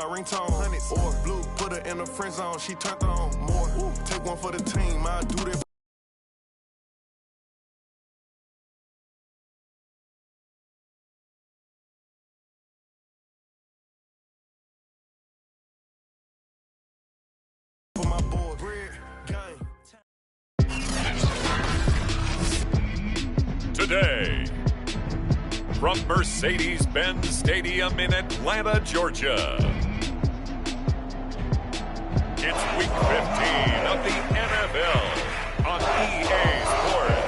ringtone. Or blue, put her in the friend zone. She turned on more. Take one for the team. I do that. For my boy, Red Gang. Today, from Mercedes-Benz Stadium in Atlanta, Georgia, it's Week 15 of the NFL on EA Sports.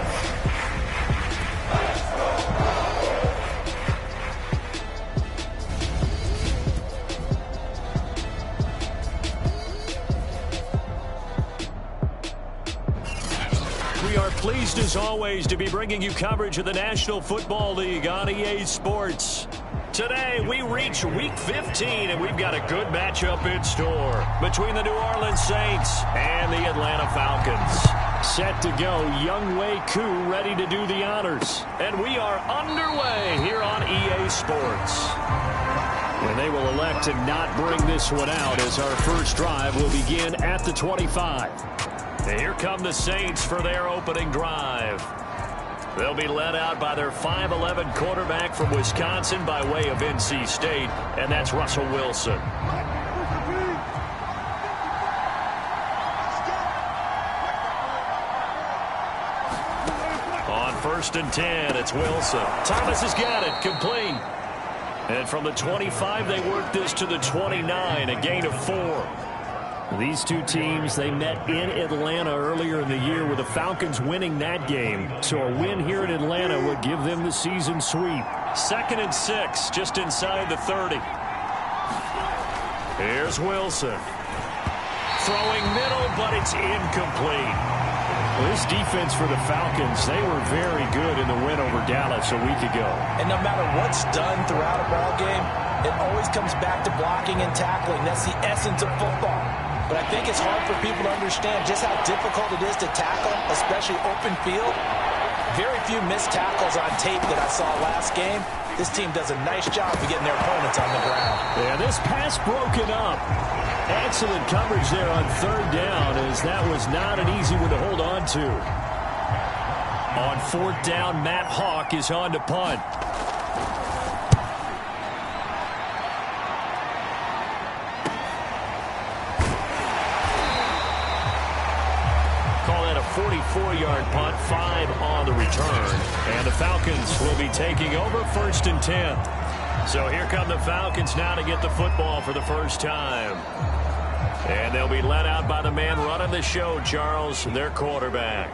We are pleased as always to be bringing you coverage of the National Football League on EA Sports. Today we reach Week 15 and we've got a good matchup in store between the New Orleans Saints and the Atlanta Falcons. Set to go, Young Wei Koo ready to do the honors. And we are underway here on EA Sports. And they will elect to not bring this one out as our first drive will begin at the 25. And here come the Saints for their opening drive. They'll be led out by their 5'11" quarterback from Wisconsin by way of NC State, and that's Russell Wilson. On 1st and 10, it's Wilson. Thomas has got it, complete. And from the 25, they work this to the 29, a gain of 4. These two teams, they met in Atlanta earlier in the year with the Falcons winning that game. So a win here in Atlanta would give them the season sweep. 2nd and 6, just inside the 30. Here's Wilson. Throwing middle, but it's incomplete. Well, this defense for the Falcons, they were very good in the win over Dallas a week ago. And no matter what's done throughout a ball game, it always comes back to blocking and tackling. That's the essence of football. But I think it's hard for people to understand just how difficult it is to tackle, especially open field. Very few missed tackles on tape that I saw last game. This team does a nice job of getting their opponents on the ground. Yeah, this pass broken up. Excellent coverage there on 3rd down, as that was not an easy one to hold on to. On 4th down, Matt Hawk is on to punt. Call that a 44-yard punt, 5 on the return. And the Falcons will be taking over 1st and 10. So here come the Falcons now to get the football for the first time. And they'll be led out by the man running the show, Charles, their quarterback.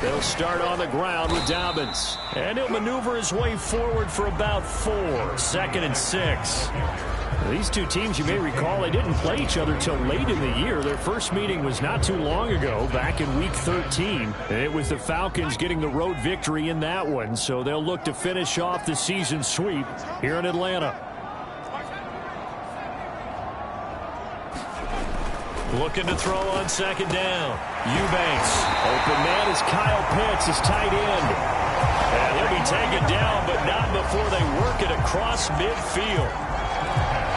They'll start on the ground with Dobbins. And he'll maneuver his way forward for about 4. 2nd and 6. These two teams, you may recall, they didn't play each other till late in the year. Their first meeting was not too long ago, back in Week 13. And it was the Falcons getting the road victory in that one, so they'll look to finish off the season sweep here in Atlanta. Looking to throw on 2nd down. Eubanks. Open man is Kyle Pitts, his tight end. And he'll be taken down, but not before they work it across midfield.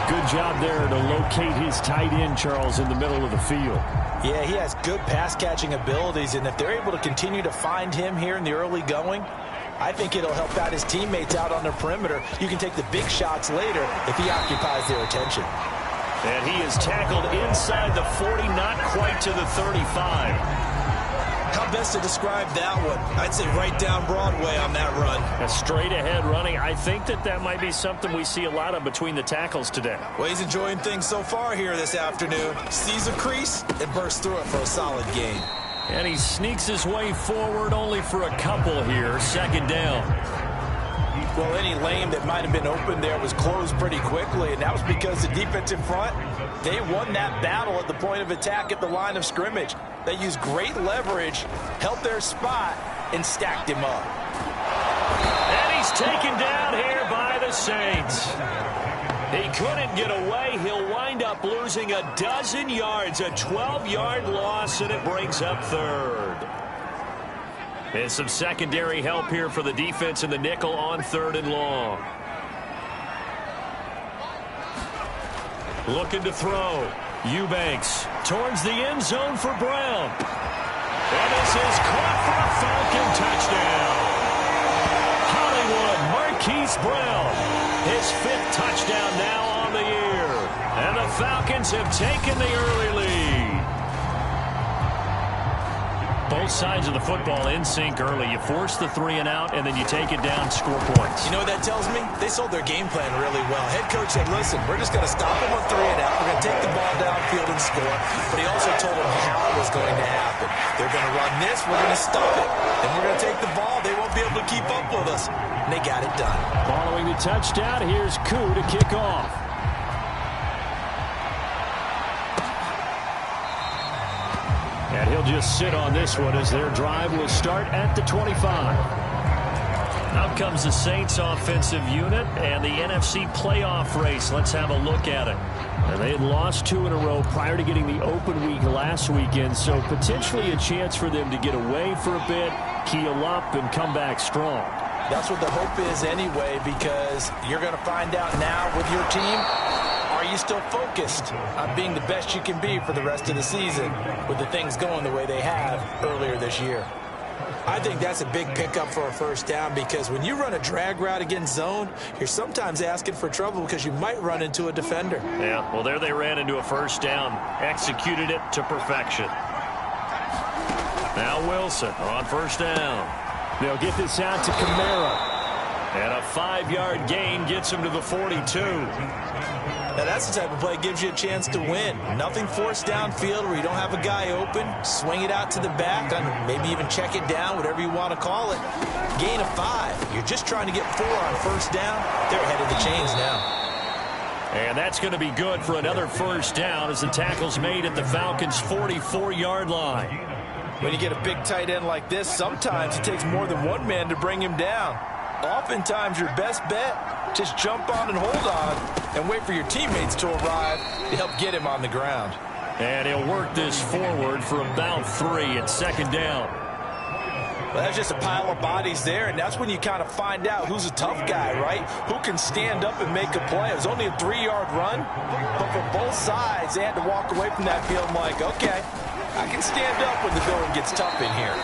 Good job there to locate his tight end, Charles, in the middle of the field. Yeah, he has good pass-catching abilities, and if they're able to continue to find him here in the early going, I think it'll help out his teammates out on the perimeter. You can take the big shots later if he occupies their attention. And he is tackled inside the 40, not quite to the 35. How best to describe that one? I'd say right down Broadway on that run. A straight-ahead running. I think that might be something we see a lot of between the tackles today. Well, he's enjoying things so far here this afternoon. Sees a crease and bursts through it for a solid gain. And he sneaks his way forward only for a couple here. 2nd down. Well, any lane that might have been open there was closed pretty quickly, and that was because the defensive front, they won that battle at the point of attack at the line of scrimmage. They used great leverage, held their spot, and stacked him up. And he's taken down here by the Saints. He couldn't get away. He'll wind up losing a dozen yards, a 12-yard loss, and it brings up 3rd. And some secondary help here for the defense in the nickel on 3rd and long. Looking to throw. Eubanks towards the end zone for Brown. And this is caught for a Falcon touchdown. Hollywood Marquise Brown, his 5th touchdown now on the year. And the Falcons have taken the early lead. Both sides of the football in sync early. You force the 3 and out, and then you take it down, score points. You know what that tells me? They sold their game plan really well. Head coach said, listen, we're just going to stop them on 3 and out. We're going to take the ball downfield and score. But he also told them how it was going to happen. They're going to run this. We're going to stop it. Then we're going to take the ball. They won't be able to keep up with us. And they got it done. Following the touchdown, here's Koo to kick off. And he'll just sit on this one as their drive will start at the 25. Out comes the Saints offensive unit and the NFC playoff race. Let's have a look at it. And they had lost 2 in a row prior to getting the open week last weekend, so potentially a chance for them to get away for a bit, keel up, and come back strong. That's what the hope is anyway, because you're going to find out now with your team, are you still focused on being the best you can be for the rest of the season with the things going the way they have earlier this year? I think that's a big pickup for a first down, because when you run a drag route against zone, you're sometimes asking for trouble because you might run into a defender. Yeah, well, there they ran into a first down, executed it to perfection. Now Wilson on first down. They'll get this out to Kamara. And a 5-yard gain gets him to the 42. Now that's the type of play that gives you a chance to win. Nothing forced downfield where you don't have a guy open. Swing it out to the back, maybe even check it down, whatever you want to call it. Gain of 5. You're just trying to get 4 on first down. They're ahead of the chains now. And that's going to be good for another first down as the tackle's made at the Falcons' 44-yard line. When you get a big tight end like this, sometimes it takes more than one man to bring him down. Oftentimes, your best bet, just jump on and hold on and wait for your teammates to arrive to help get him on the ground. And he'll work this forward for about 3 at second down. Well, that's just a pile of bodies there, and that's when you kind of find out who's a tough guy, right? Who can stand up and make a play. It was only a 3-yard run, but for both sides, they had to walk away from that field like, okay, I can stand up when the going gets tough in here.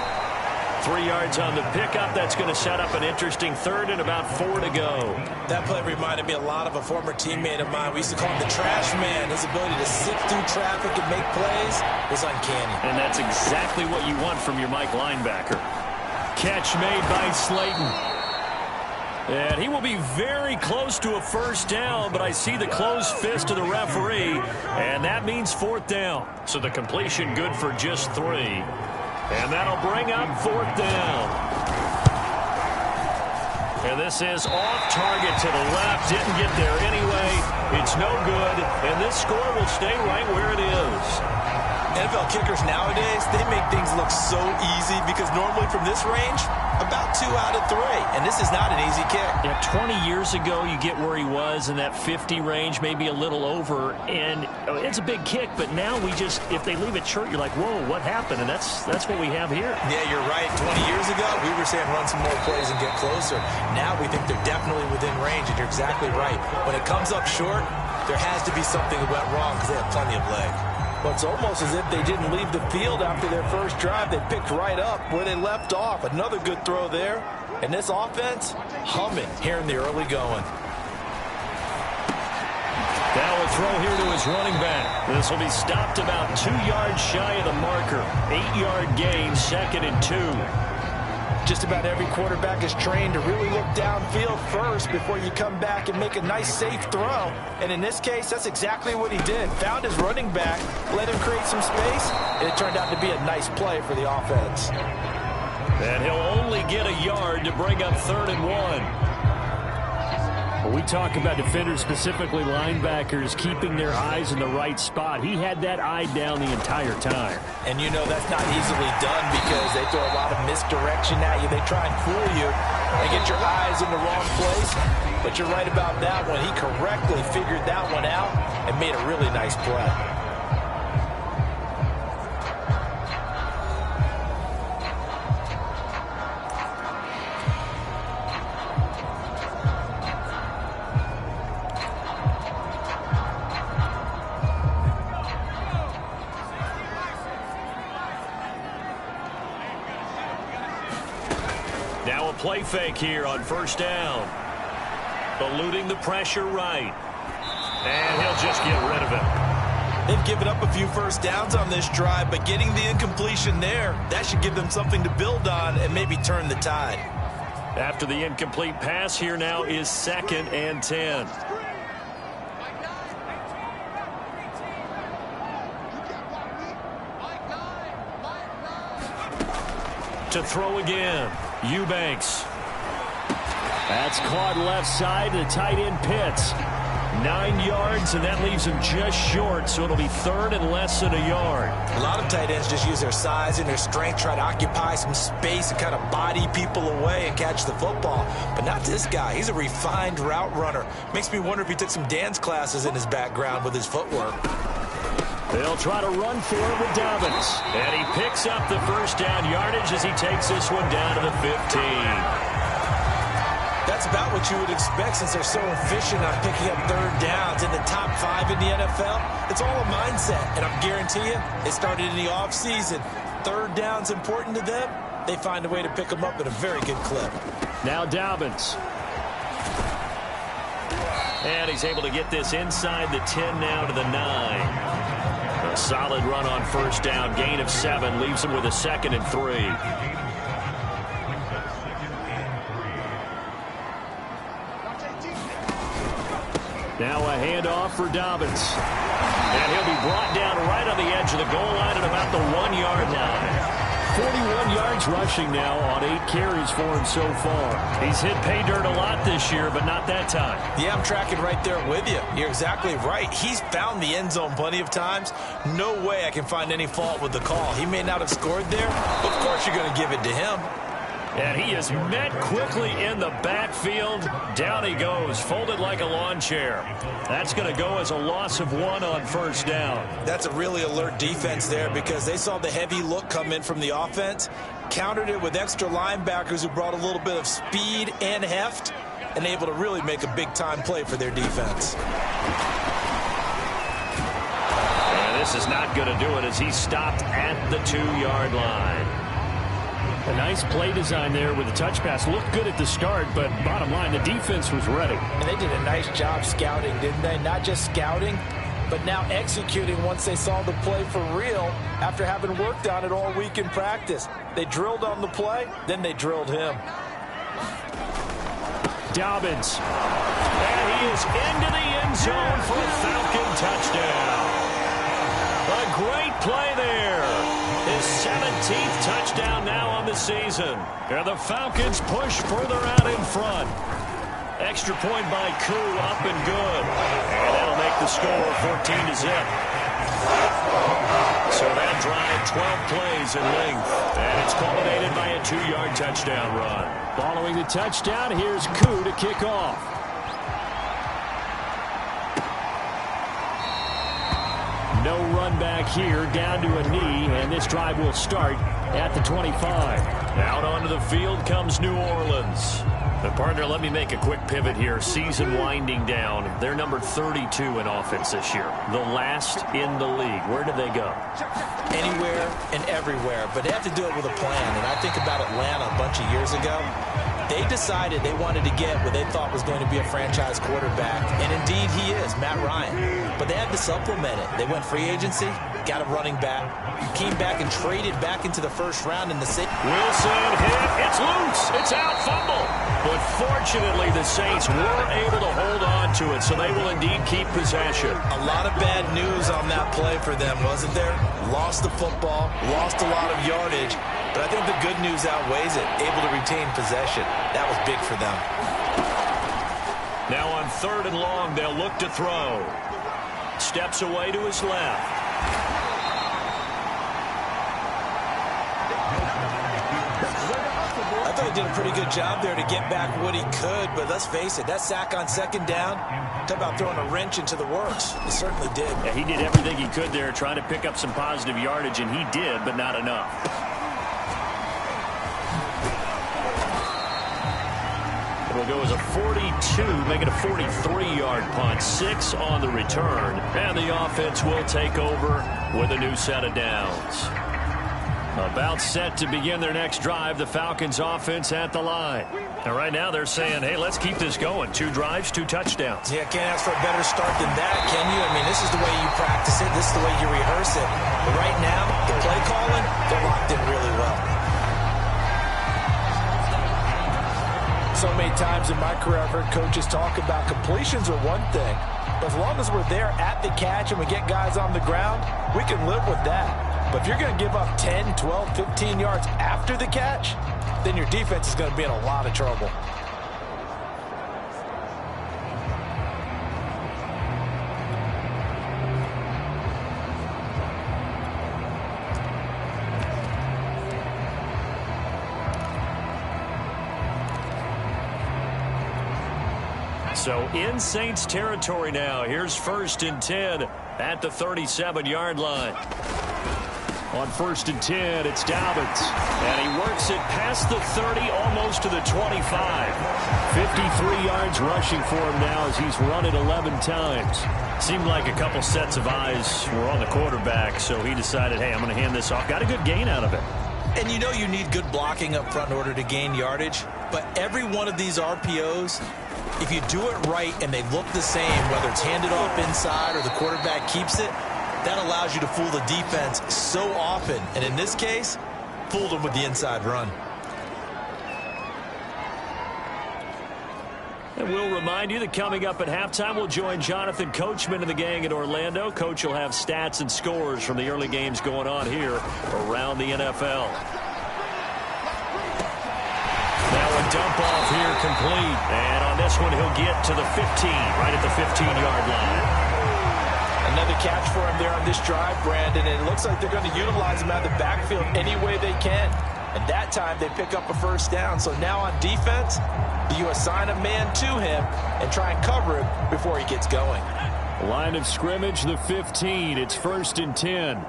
3 yards on the pickup. That's going to set up an interesting 3rd and about 4 to go. That play reminded me a lot of a former teammate of mine. We used to call him the trash man. His ability to sift through traffic and make plays was uncanny. And that's exactly what you want from your Mike linebacker. Catch made by Slayton. And he will be very close to a first down, but I see the closed fist of the referee, and that means 4th down. So the completion good for just 3. And that'll bring up 4th down. And this is off target to the left. Didn't get there anyway. It's no good. And this score will stay right where it is. NFL kickers nowadays, they make things look so easy because normally from this range, about 2 out of 3. And this is not an easy kick. Yeah, 20 years ago, you get where he was in that 50 range, maybe a little over. And it's a big kick, but now we just, if they leave it short, you're like, whoa, what happened? And that's what we have here. Yeah, you're right. 20 years ago, we were saying run some more plays and get closer. Now we think they're definitely within range, and you're exactly right. When it comes up short, there has to be something that went wrong because they have plenty of leg. Well, it's almost as if they didn't leave the field after their first drive. They picked right up where they left off. Another good throw there. And this offense, humming here in the early going. Now a throw here to his running back. This will be stopped about 2 yards shy of the marker. 8-yard gain, 2nd and 2. Just about every quarterback is trained to really look downfield first before you come back and make a nice, safe throw. And in this case, that's exactly what he did. Found his running back, let him create some space, and it turned out to be a nice play for the offense. And he'll only get a yard to bring up 3rd and 1. When we talk about defenders, specifically linebackers, keeping their eyes in the right spot, he had that eye down the entire time. And you know that's not easily done because they throw a lot of misdirection at you. They try and fool you and get your eyes in the wrong place. But you're right about that one. He correctly figured that one out and made a really nice play. play fake here on first down. Eluding the pressure right. And he'll just get rid of it. They've given up a few first downs on this drive, but getting the incompletion there, that should give them something to build on and maybe turn the tide. After the incomplete pass, here now is 2nd and 10. To throw again, Eubanks. That's caught left side to tight end Pitts. 9 yards, and that leaves him just short, so it'll be 3rd and less than a yard. A lot of tight ends just use their size and their strength, try to occupy some space and kind of body people away and catch the football. But not this guy. He's a refined route runner. Makes me wonder if he took some dance classes in his background with his footwork. They'll try to run for it with Dobbins. And he picks up the first down yardage as he takes this one down to the 15. That's about what you would expect since they're so efficient on picking up 3rd downs in the top 5 in the NFL. It's all a mindset, and I guarantee you, it started in the offseason. 3rd down's important to them. They find a way to pick them up at a very good clip. Now Dobbins. And he's able to get this inside the 10 now to the 9. A solid run on first down. Gain of 7 leaves him with a 2nd and 3. Now a handoff for Dobbins. And he'll be brought down right on the edge of the goal line at about the 1-yard line. 41 yards rushing now on 8 carries for him so far. He's hit pay dirt a lot this year, but not that time. Yeah, I'm tracking right there with you. You're exactly right. He's found the end zone plenty of times. No way I can find any fault with the call. He may not have scored there, but of course you're going to give it to him. And he is met quickly in the backfield. Down he goes, folded like a lawn chair. That's going to go as a loss of 1 on first down. That's a really alert defense there because they saw the heavy look come in from the offense, countered it with extra linebackers who brought a little bit of speed and heft, and able to really make a big-time play for their defense. And this is not going to do it as he stopped at the 2-yard line. A nice play design there with the touch pass. Looked good at the start, but bottom line, the defense was ready. And they did a nice job scouting, didn't they? Not just scouting, but now executing once they saw the play for real after having worked on it all week in practice. They drilled on the play, then they drilled him. Dobbins. And he is into the end zone for a Falcon touchdown. A great play there. His 17th touchdown now on the season. And the Falcons push further out in front. Extra point by Koo, up and good. And that'll make the score 14-0. So that drive, 12 plays in length. And it's culminated by a 2-yard touchdown run. Following the touchdown, here's Koo to kick off. No run back here, down to a knee, and this drive will start at the 25. Out onto the field comes New Orleans. And partner, let me make a quick pivot here. Season winding down. They're number 32 in offense this year. The last in the league. Where do they go? Anywhere and everywhere, but they have to do it with a plan. And I think about Atlanta a bunch of years ago. They decided they wanted to get what they thought was going to be a franchise quarterback. And indeed he is, Matt Ryan. But they had to supplement it. They went free agency, got a running back, came back and traded back into the first round in the city. Wilson hit. It's loose. It's out. Fumble. But fortunately, the Saints were able to hold on to it, so they will indeed keep possession. A lot of bad news on that play for them, wasn't there? Lost the football, lost a lot of yardage, but I think the good news outweighs it. Able to retain possession. That was big for them. Now on 3rd and long, they'll look to throw. Steps away to his left. I thought he did a pretty good job there to get back what he could, but let's face it, that sack on 2nd down, talk about throwing a wrench into the works. He certainly did. Yeah, he did everything he could there, trying to pick up some positive yardage, and he did, but not enough. It'll go as a 42, make it a 43-yard punt, 6 on the return, and the offense will take over with a new set of downs. About set to begin their next drive, the Falcons offense at the line. And right now they're saying, hey, let's keep this going. 2 drives, 2 touchdowns. Yeah, can't ask for a better start than that, can you? I mean, this is the way you practice it. This is the way you rehearse it. But right now, the play calling, they're locked in really well. So many times in my career, I've heard coaches talk about completions are one thing. But as long as we're there at the catch and we get guys on the ground, we can live with that. But if you're going to give up 10, 12, 15 yards after the catch, then your defense is going to be in a lot of trouble. So in Saints territory now. Here's 1st and 10 at the 37-yard line. On 1st and 10, it's Dobbins. And he works it past the 30, almost to the 25. 53 yards rushing for him now as he's run it 11 times. Seemed like a couple sets of eyes were on the quarterback, so he decided, hey, I'm going to hand this off. Got a good gain out of it. And you know you need good blocking up front in order to gain yardage. But every one of these RPOs, if you do it right and they look the same, whether it's handed off inside or the quarterback keeps it, that allows you to fool the defense so often. And in this case, fooled them with the inside run. And we'll remind you that coming up at halftime, we'll join Jonathan Coachman and the gang in Orlando. Coach will have stats and scores from the early games going on here around the NFL. Now a dump off here complete. And on this one, he'll get to the 15, right at the 15-yard line. Another catch for him there on this drive, Brandon, and it looks like they're going to utilize him out of the backfield any way they can. And that time they pick up a 1st down. So now on defense, you assign a man to him and try and cover him before he gets going. Line of scrimmage, the 15. It's 1st and 10.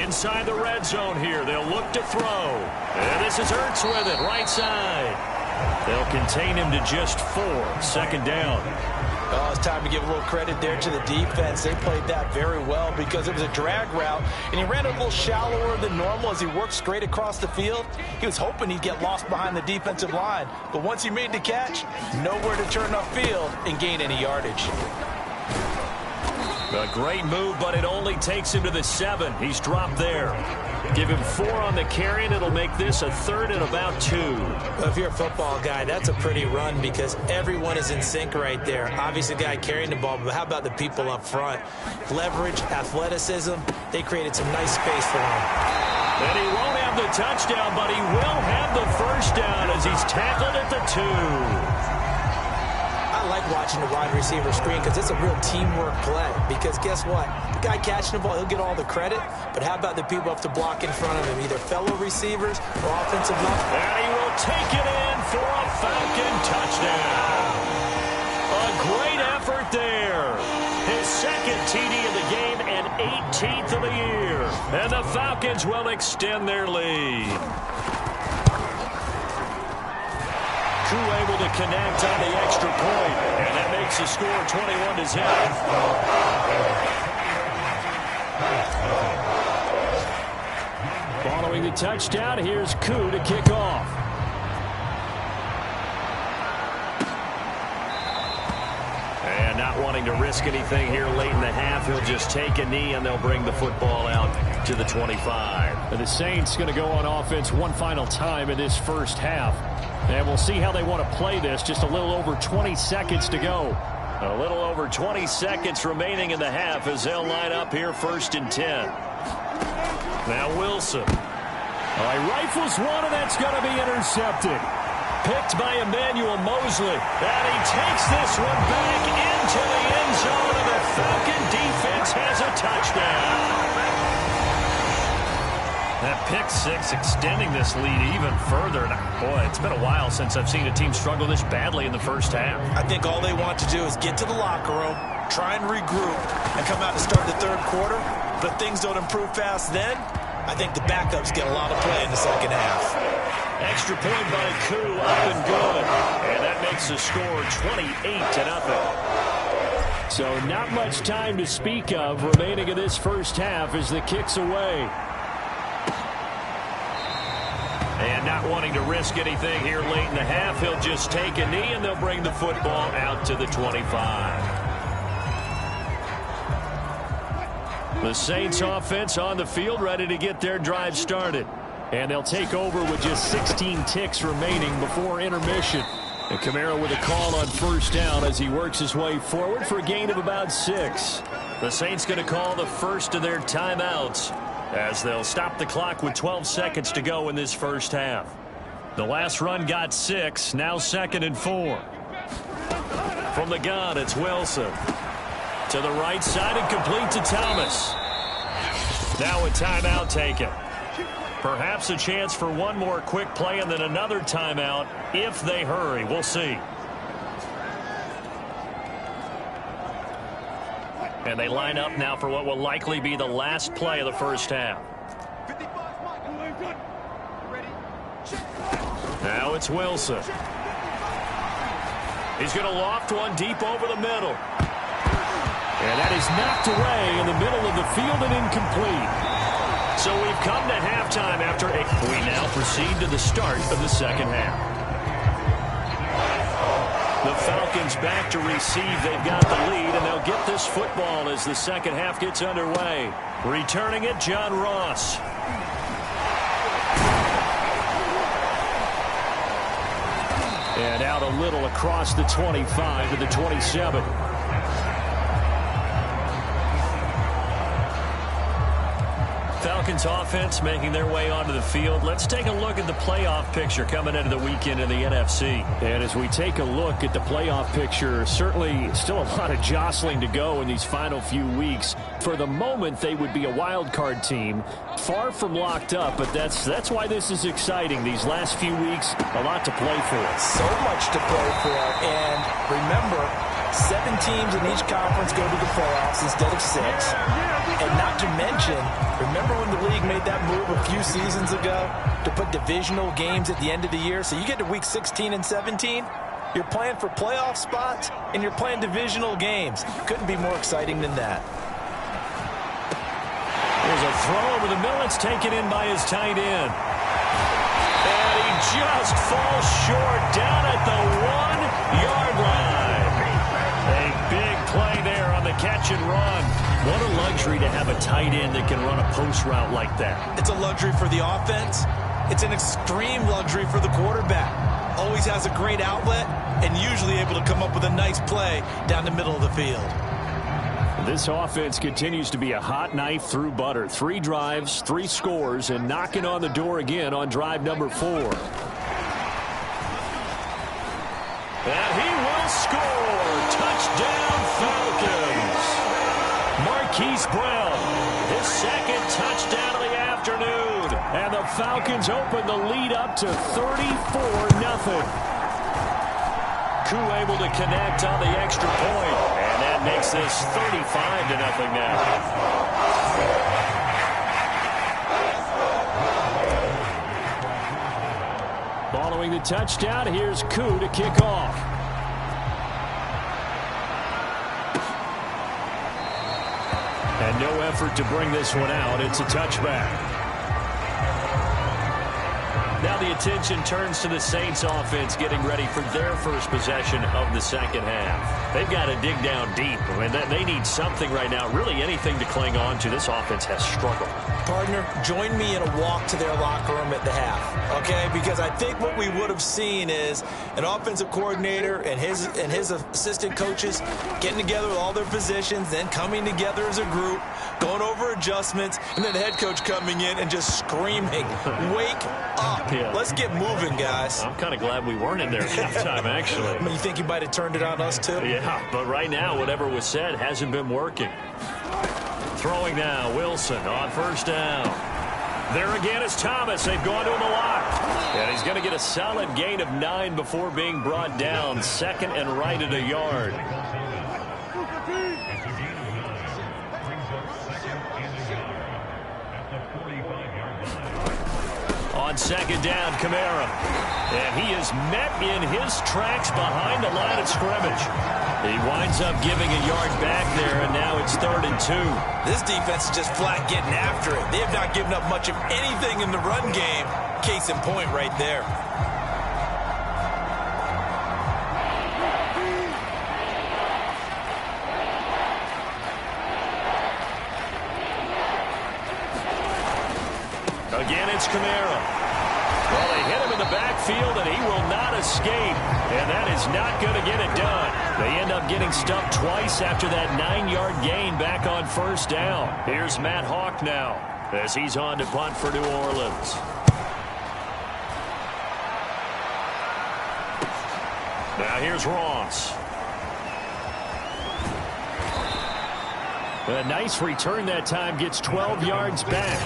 Inside the red zone here. They'll look to throw. And this is Ertz with it, right side. They'll contain him to just 4. 2nd down. Oh, it's time to give a little credit there to the defense. They played that very well because it was a drag route, and he ran a little shallower than normal as he worked straight across the field. He was hoping he'd get lost behind the defensive line, but once he made the catch, nowhere to turn upfield and gain any yardage. A great move, but it only takes him to the 7. He's dropped there. Give him 4 on the carry, and it'll make this a 3rd and about 2. Well, if you're a football guy, that's a pretty run because everyone is in sync right there. Obviously, the guy carrying the ball, but how about the people up front? Leverage, athleticism, they created some nice space for him. And he won't have the touchdown, but he will have the 1st down as he's tackled at the 2. I like watching the wide receiver screen because it's a real teamwork play. Because guess what? The guy catching the ball, he'll get all the credit. But how about the people up to block in front of him, either fellow receivers or offensive line? And he will take it in for a Falcon touchdown. A great effort there. His 2nd TD of the game and 18th of the year. And the Falcons will extend their lead. Crew able to connect on the extra point, and that makes the score 21-0. Following the touchdown, here's Koo to kick off. And not wanting to risk anything here late in the half, he'll just take a knee, and they'll bring the football out to the 25. And the Saints going to go on offense one final time in this 1st half. And we'll see how they want to play this. Just a little over 20 seconds to go. A little over 20 seconds remaining in the half as they'll line up here 1st and 10. Now Wilson. All right, rifles one, and that's going to be intercepted. Picked by Emmanuel Mosley. And he takes this one back into the end zone, and the Falcon defense has a touchdown. That pick 6 extending this lead even further. Boy, it's been a while since I've seen a team struggle this badly in the 1st half. I think all they want to do is get to the locker room, try and regroup, and come out and start the 3rd quarter. But if things don't improve fast then, I think the backups get a lot of play in the 2nd half. Extra point by Koo, up and good. And that makes the score 28-0. So not much time to speak of remaining in this first half as the kick's away. And not wanting to risk anything here late in the half, he'll just take a knee and they'll bring the football out to the 25. The Saints offense on the field ready to get their drive started. And they'll take over with just 16 ticks remaining before intermission. And Kamara with a call on first down as he works his way forward for a gain of about 6. The Saints going to call the first of their timeouts as they'll stop the clock with 12 seconds to go in this first half. The last run got 6, now 2nd and 4. From the gun, it's Wilson. To the right side and complete to Thomas. Now a timeout taken. Perhaps a chance for one more quick play and then another timeout if they hurry. We'll see. And they line up now for what will likely be the last play of the first half. Now it's Wilson. He's going to loft one deep over the middle. And that is knocked away in the middle of the field and incomplete. So we've come to halftime after we now proceed to the start of the second half. The Falcons back to receive. They've got the lead, and they'll get this football as the second half gets underway. Returning it, John Ross. And out a little across the 25 to the 27. Falcons offense making their way onto the field. Let's take a look at the playoff picture coming into the weekend in the NFC. And as we take a look at the playoff picture, certainly still a lot of jostling to go in these final few weeks. For the moment, they would be a wild card team, far from locked up, but that's why this is exciting. These last few weeks, a lot to play for. So much to play for, and remember, 7 teams in each conference go to the playoffs instead of 6. And not to mention, remember when the league made that move a few seasons ago to put divisional games at the end of the year? So you get to week 16 and 17, you're playing for playoff spots, and you're playing divisional games. Couldn't be more exciting than that. There's a throw over the middle. It's taken in by his tight end. And he just falls short down at the 1-yard line. A big play there on the catch and run. What a luxury to have a tight end that can run a post route like that. It's a luxury for the offense. It's an extreme luxury for the quarterback. Always has a great outlet and usually able to come up with a nice play down the middle of the field. This offense continues to be a hot knife through butter. 3 drives, 3 scores, and knocking on the door again on drive number 4. And he will score. Touchdown, Falcons. Marquise Brown, his second touchdown of the afternoon. And the Falcons open the lead up to 34-0. Koo able to connect on the extra point. And that makes this 35-0 now. Following the touchdown, here's Koo to kick off. And no effort to bring this one out. It's a touchback. Now the attention turns to the Saints offense getting ready for their first possession of the second half. They've got to dig down deep. I mean, they need something right now, really anything to cling on to. This offense has struggled. Partner, join me in a walk to their locker room at the half, okay? Because I think what we would have seen is an offensive coordinator and his assistant coaches getting together with all their positions, then coming together as a group, going over adjustments, and then the head coach coming in and just screaming, "Wake up. Yeah. Let's get moving, guys." I'm kind of glad we weren't in there at halftime, actually. I mean, you think you might have turned it on us, too? Yeah, but right now, whatever was said hasn't been working. Throwing now, Wilson on first down. There again is Thomas. They've gone to him a lot. And he's going to get a solid gain of 9 before being brought down. Second and right at a yard. On on second down, Kamara. And he is met in his tracks behind the line of scrimmage. He winds up giving a yard back there, and now it's 3rd and 2. This defense is just flat getting after it. They have not given up much of anything in the run game. Case in point right there. Again, it's Kamara. Well, they hit him in the backfield, and he will not escape. And that is not going to get it done. They end up getting stuffed twice after that 9-yard gain back on 1st down. Here's Matt Hawk now as he's on to punt for New Orleans. Now here's Ross. A nice return that time, gets 12 yards back.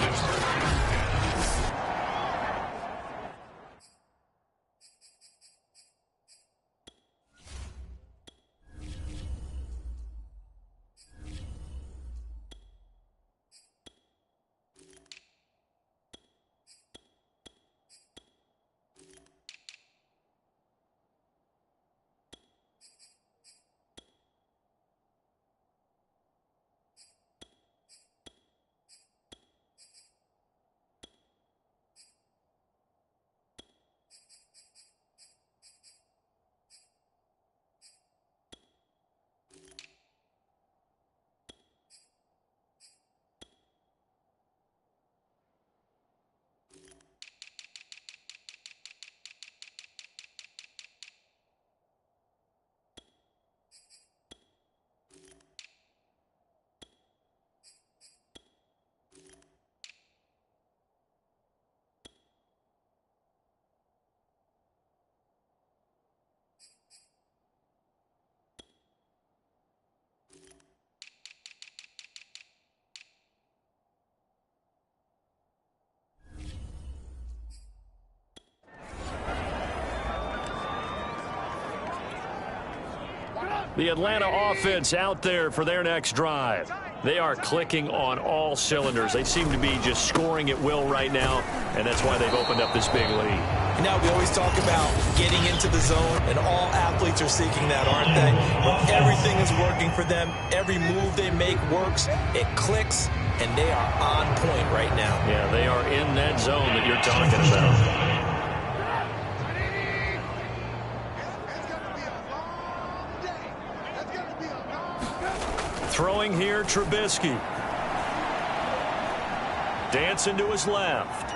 The Atlanta offense out there for their next drive. They are clicking on all cylinders. They seem to be just scoring at will right now, and that's why they've opened up this big lead. You know, we always talk about getting into the zone, and all athletes are seeking that, aren't they? When everything is working for them, every move they make works, it clicks, and they are on point right now. Yeah, they are in that zone that you're talking about. Throwing here, Trubisky. Dancing to his left.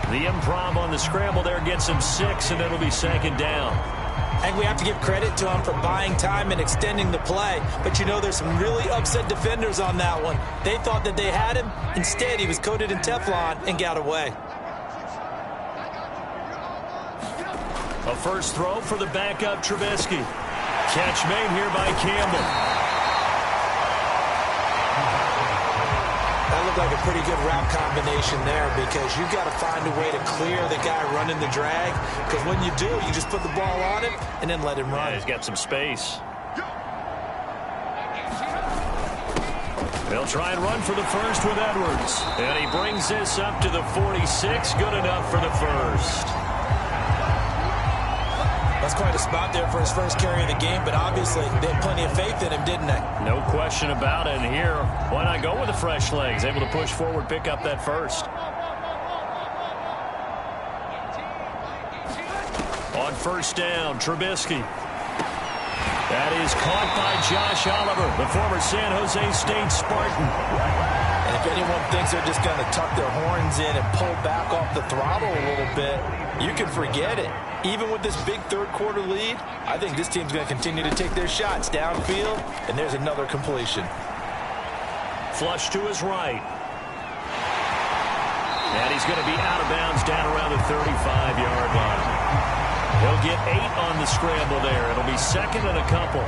The improv on the scramble there gets him 6, and it'll be 2nd down. I think we have to give credit to him for buying time and extending the play. But, you know, there's some really upset defenders on that one. They thought that they had him. Instead, he was coated in Teflon and got away. A first throw for the backup Trubisky. Catch made here by Campbell. That looked like a pretty good route combination there, because you've got to find a way to clear the guy running the drag, because when you do, you just put the ball on him and then let him run. Yeah, he's got some space. They'll try and run for the first with Edwards. And he brings this up to the 46. Good enough for the first. That's quite a spot there for his first carry of the game, but obviously they had plenty of faith in him, didn't they? No question about it. And here, why not go with the fresh legs? Able to push forward, pick up that first. On 1st down, Trubisky. That is caught by Josh Oliver, the former San Jose State Spartan. And if anyone thinks they're just going to tuck their horns in and pull back off the throttle a little bit, you can forget it. Even with this big third-quarter lead, I think this team's going to continue to take their shots downfield, and there's another completion. Flush to his right. And he's going to be out of bounds down around the 35-yard line. He'll get 8 on the scramble there. It'll be 2nd and a couple.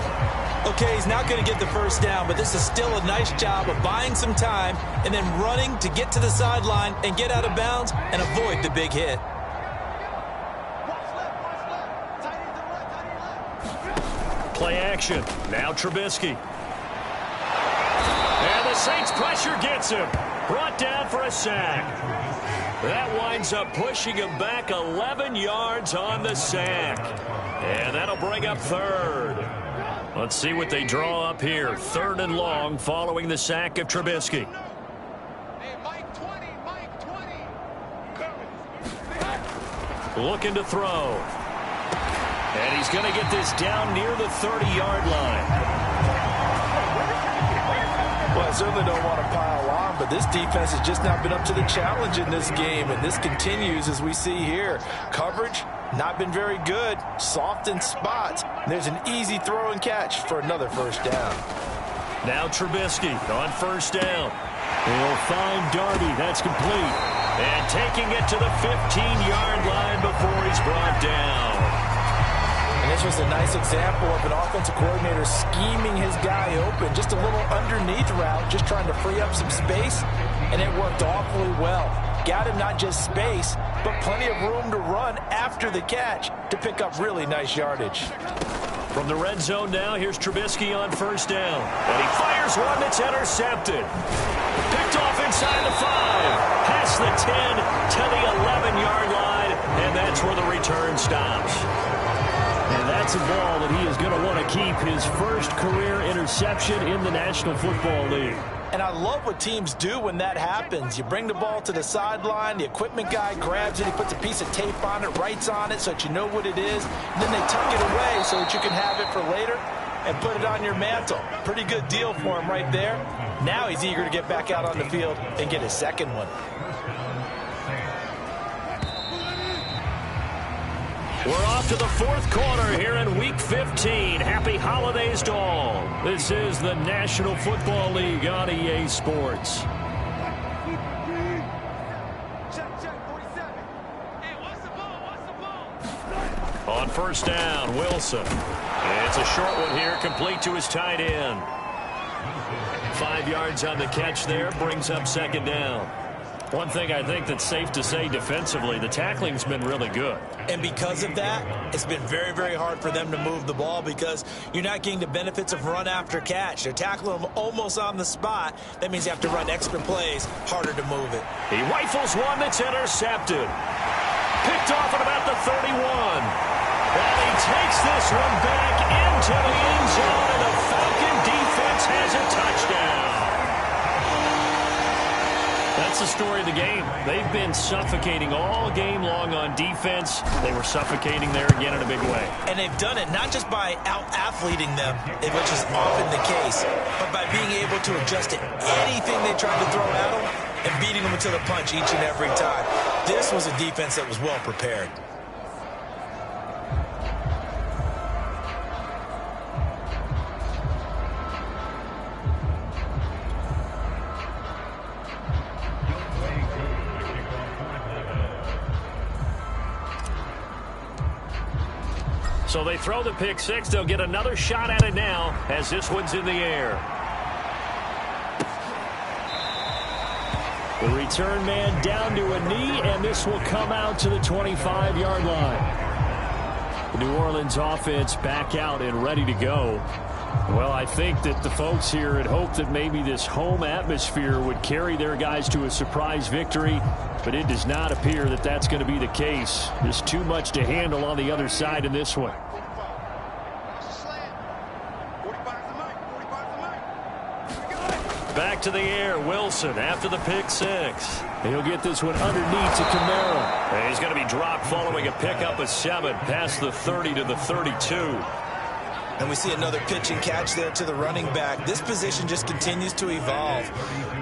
Okay, he's not going to get the first down, but this is still a nice job of buying some time and then running to get to the sideline and get out of bounds and avoid the big hit. Play action. Now Trubisky. And the Saints pressure gets him. brought down for a sack. That winds up pushing him back 11 yards on the sack. And that'll bring up third. Let's see what they draw up here. 3rd and long following the sack of Trubisky. Looking to throw. And he's going to get this down near the 30-yard line. Well, I certainly don't want to pile on, but this defense has just not been up to the challenge in this game, and this continues as we see here. Coverage, not been very good. Soft in spots. There's an easy throw and catch for another first down. Now Trubisky on first down. He'll find Darby. That's complete. And taking it to the 15-yard line before he's brought down. And this was a nice example of an offensive coordinator scheming his guy open. Just a little underneath route, just trying to free up some space, and it worked awfully well. Got him not just space, but plenty of room to run after the catch to pick up really nice yardage. From the red zone now, here's Trubisky on first down. And he fires one that's intercepted. Picked off inside the 5. Past the 10 to the 11-yard line, and that's where the return stops. And that's a ball that he is going to want to keep, his first career interception in the National Football League. And I love what teams do when that happens. You bring the ball to the sideline, the equipment guy grabs it, he puts a piece of tape on it, writes on it so that you know what it is, and then they tuck it away so that you can have it for later and put it on your mantle. Pretty good deal for him right there. Now he's eager to get back out on the field and get his second one. We're off to the 4th quarter here in Week 15. Happy holidays to all. This is the National Football League on EA Sports. On first down, Wilson. It's a short one here, complete to his tight end. 5 yards on the catch there, brings up second down. One thing I think that's safe to say defensively, the tackling's been really good. And because of that, it's been very, very hard for them to move the ball because you're not getting the benefits of run after catch. They're tackling them almost on the spot. That means you have to run extra plays, harder to move it. He rifles one that's intercepted. Picked off at about the 31. And he takes this one back into the end zone, and the Falcon defense has a touchdown. That's the story of the game. They've been suffocating all game long on defense. They were suffocating there again in a big way. And they've done it not just by out-athleting them, which is often the case, but by being able to adjust to anything they tried to throw at them and beating them to the punch each and every time. This was a defense that was well prepared. So they throw the pick six. They'll get another shot at it now as this one's in the air. The return man down to a knee, and this will come out to the 25-yard line. The New Orleans offense back out and ready to go. Well, I think that the folks here had hoped that maybe this home atmosphere would carry their guys to a surprise victory, but it does not appear that that's going to be the case. There's too much to handle on the other side in this one. Back to the air, Wilson after the pick six. He'll get this one underneath to Kamara. And he's going to be dropped following a pickup of 7 past the 30 to the 32. And we see another pitch and catch there to the running back. This position just continues to evolve.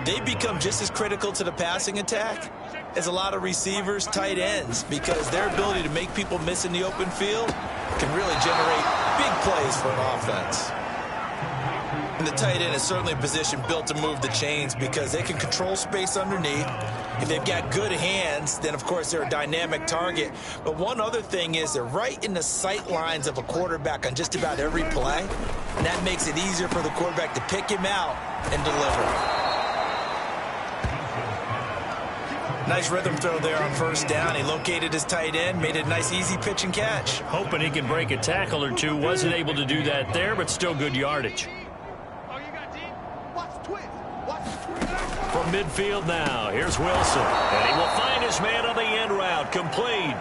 They become just as critical to the passing attack as a lot of receivers, tight ends, because their ability to make people miss in the open field can really generate big plays for an offense. And the tight end is certainly a position built to move the chains because they can control space underneath. If they've got good hands, then, of course, they're a dynamic target. But one other thing is they're right in the sight lines of a quarterback on just about every play. And that makes it easier for the quarterback to pick him out and deliver. Nice rhythm throw there on first down. He located his tight end, made it a nice, easy pitch and catch. Hoping he can break a tackle or two. Wasn't able to do that there, but still good yardage. From midfield now. Here's Wilson. And he will find his man on the end route. Complete.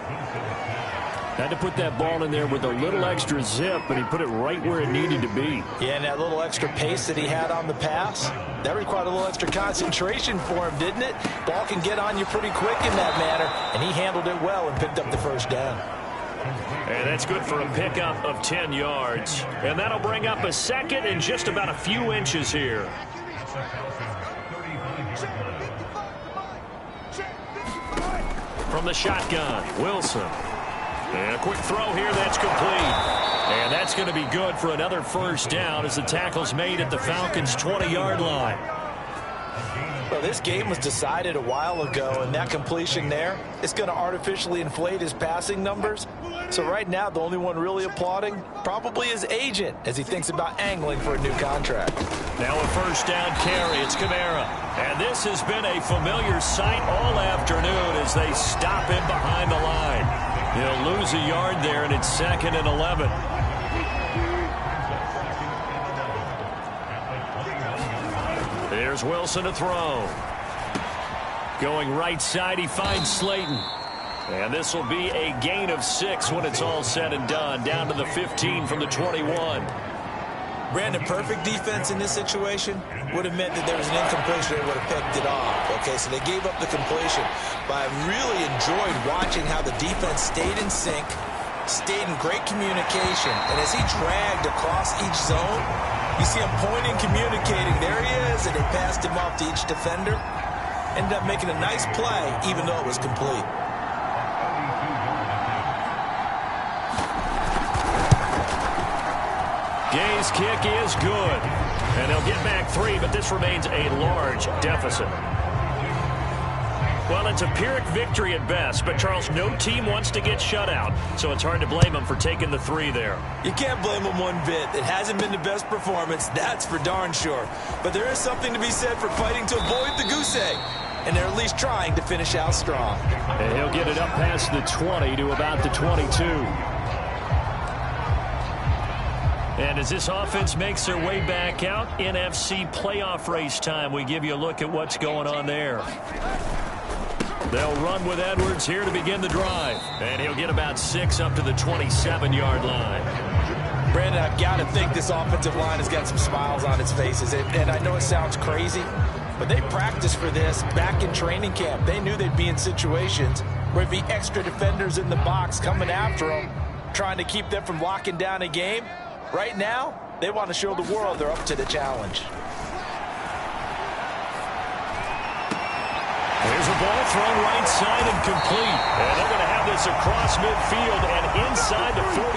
Had to put that ball in there with a little extra zip, but he put it right where it needed to be. Yeah, and that little extra pace that he had on the pass, that required a little extra concentration for him, didn't it? Ball can get on you pretty quick in that manner, and he handled it well and picked up the first down. And that's good for a pickup of 10 yards. And that'll bring up a second and just about a few inches here. From the shotgun, Wilson. And a quick throw here, that's complete. And that's going to be good for another first down as the tackle's made at the Falcons' 20-yard line. Well, this game was decided a while ago, and that completion there is going to artificially inflate his passing numbers. So right now, the only one really applauding probably his agent as he thinks about angling for a new contract. Now a first down carry. It's Kamara. And this has been a familiar sight all afternoon as they stop him behind the line. He'll lose a yard there, and it's 2nd and 11. There's Wilson to throw. Going right side, he finds Slayton. And this will be a gain of 6 when it's all said and done. Down to the 15 from the 21. Brandon, perfect defense in this situation would have meant that there was an incompletion. They would have picked it off. Okay, so they gave up the completion. But I really enjoyed watching how the defense stayed in sync, stayed in great communication. And as he dragged across each zone, you see him pointing, communicating. There he is, and they passed him off to each defender. Ended up making a nice play, even though it was complete. Gay's kick is good. And they'll get back 3, but this remains a large deficit. Well, it's a Pyrrhic victory at best, but Charles, no team wants to get shut out, so it's hard to blame them for taking the 3 there. You can't blame them one bit. It hasn't been the best performance, that's for darn sure. But there is something to be said for fighting to avoid the goose egg, and they're at least trying to finish out strong. And he'll get it up past the 20 to about the 22. And as this offense makes their way back out, NFC playoff race time, we give you a look at what's going on there. They'll run with Edwards here to begin the drive. And he'll get about 6 up to the 27-yard line. Brandon, I've got to think this offensive line has got some smiles on its faces. And I know it sounds crazy, but they practiced for this back in training camp. They knew they'd be in situations where there'd be extra defenders in the box coming after them, trying to keep them from locking down a game. Right now, they want to show the world they're up to the challenge. There's a ball thrown right side and complete. And they're going to have this across midfield and inside the 45.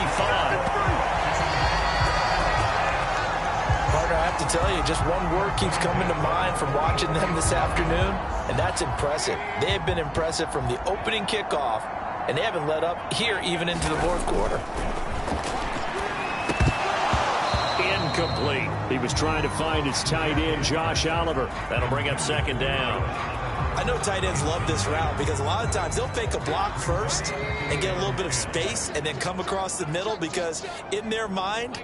Partner, I have to tell you, just one word keeps coming to mind from watching them this afternoon, and that's impressive. They have been impressive from the opening kickoff, and they haven't let up here even into the fourth quarter. Incomplete. He was trying to find his tight end, Josh Oliver. That'll bring up 2nd down. I know tight ends love this route because a lot of times they'll fake a block first and get a little bit of space and then come across the middle because in their mind,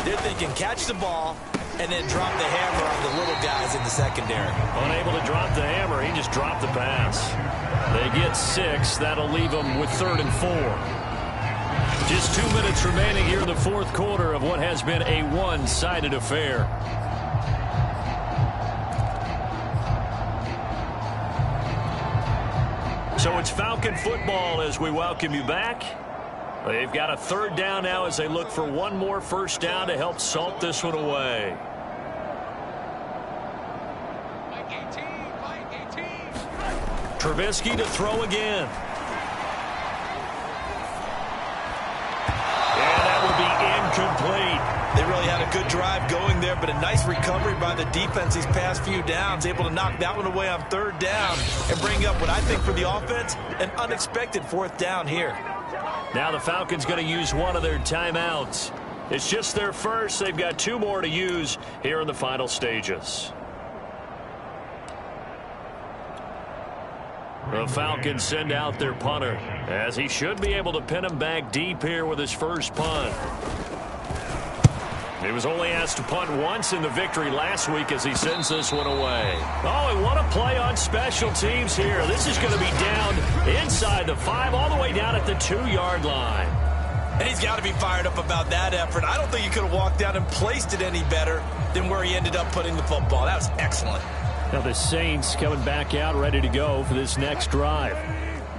they're thinking catch the ball and then drop the hammer on the little guys in the secondary. Unable to drop the hammer, he just dropped the pass. They get 6. That'll leave them with 3rd and 4. Just 2 minutes remaining here in the fourth quarter of what has been a one-sided affair. So it's Falcon football as we welcome you back. They've got a 3rd down now as they look for one more first down to help salt this one away. Trubisky to throw again. Complete. They really had a good drive going there, but a nice recovery by the defense these past few downs, able to knock that one away on 3rd down and bring up what I think for the offense, an unexpected 4th down here. Now the Falcons going to use one of their timeouts. It's just their first. They've got 2 more to use here in the final stages. The Falcons send out their punter as he should be able to pin him back deep here with his first punt. He was only asked to punt once in the victory last week as he sends this one away. Oh, and what a play on special teams here. This is going to be down inside the 5, all the way down at the 2-yard line. And he's got to be fired up about that effort. I don't think he could have walked down and placed it any better than where he ended up putting the football. That was excellent. Now the Saints coming back out ready to go for this next drive.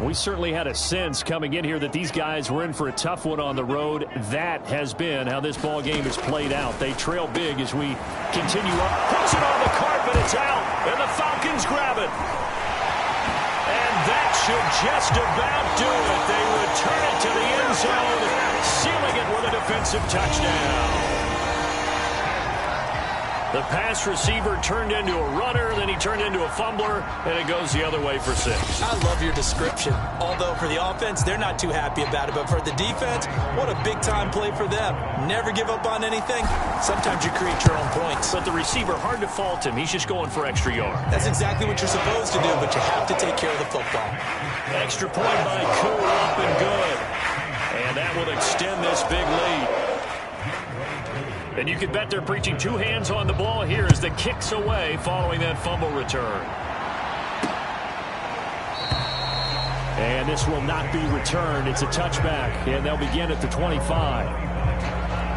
We certainly had a sense coming in here that these guys were in for a tough one on the road. That has been how this ball game has played out. They trail big as we continue up. Puts it on the carpet. It's out. And the Falcons grab it. And that should just about do it. They return it to the end zone, sealing it with a defensive touchdown. The pass receiver turned into a runner, then he turned into a fumbler, and it goes the other way for 6. I love your description. Although for the offense, they're not too happy about it. But for the defense, what a big-time play for them. Never give up on anything. Sometimes you create your own points. But the receiver, hard to fault him. He's just going for extra yard. That's exactly what you're supposed to do, but you have to take care of the football. Extra point by Koo, up and good. And that will extend this big lead. And you can bet they're preaching 2 hands on the ball here as the kick's away following that fumble return. And this will not be returned. It's a touchback, and they'll begin at the 25.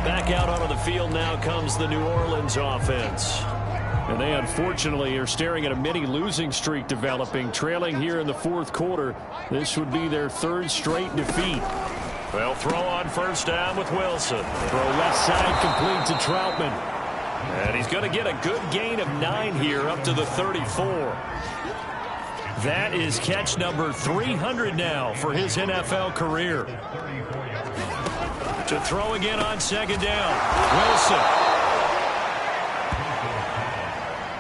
Back out onto the field now comes the New Orleans offense. And they unfortunately are staring at a mini losing streak developing, trailing here in the 4th quarter. This would be their 3rd straight defeat. Well, throw on first down with Wilson. Throw left side complete to Troutman. And he's going to get a good gain of 9 here up to the 34. That is catch number 300 now for his NFL career. To throw again on 2nd down. Wilson.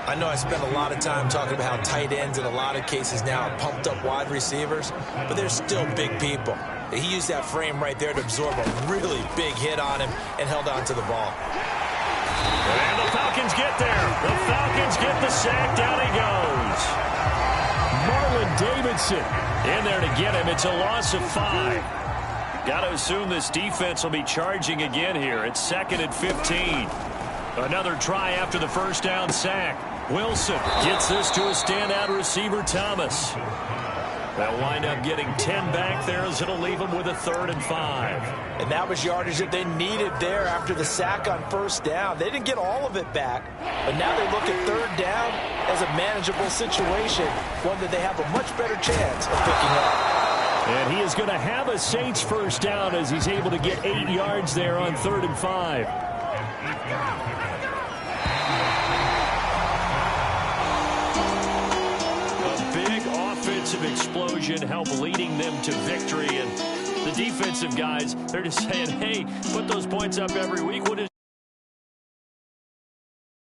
I know I spent a lot of time talking about how tight ends in a lot of cases now are pumped up wide receivers, but they're still big people. He used that frame right there to absorb a really big hit on him and held on to the ball. And the Falcons get there. The Falcons get the sack. Down he goes. Marlon Davidson in there to get him. It's a loss of 5. Got to assume this defense will be charging again here. It's 2nd and 15. Another try after the first down sack. Wilson gets this to a standout receiver, Thomas. They'll wind up getting 10 back there as it'll leave them with a 3rd and 5. And that was yardage that they needed there after the sack on first down. They didn't get all of it back, but now they look at 3rd down as a manageable situation, one that they have a much better chance of picking up. And he is going to have a Saints first down as he's able to get 8 yards there on 3rd and 5. Explosion help leading them to victory, and the defensive guys, they're just saying, hey, put those points up every week. We'll just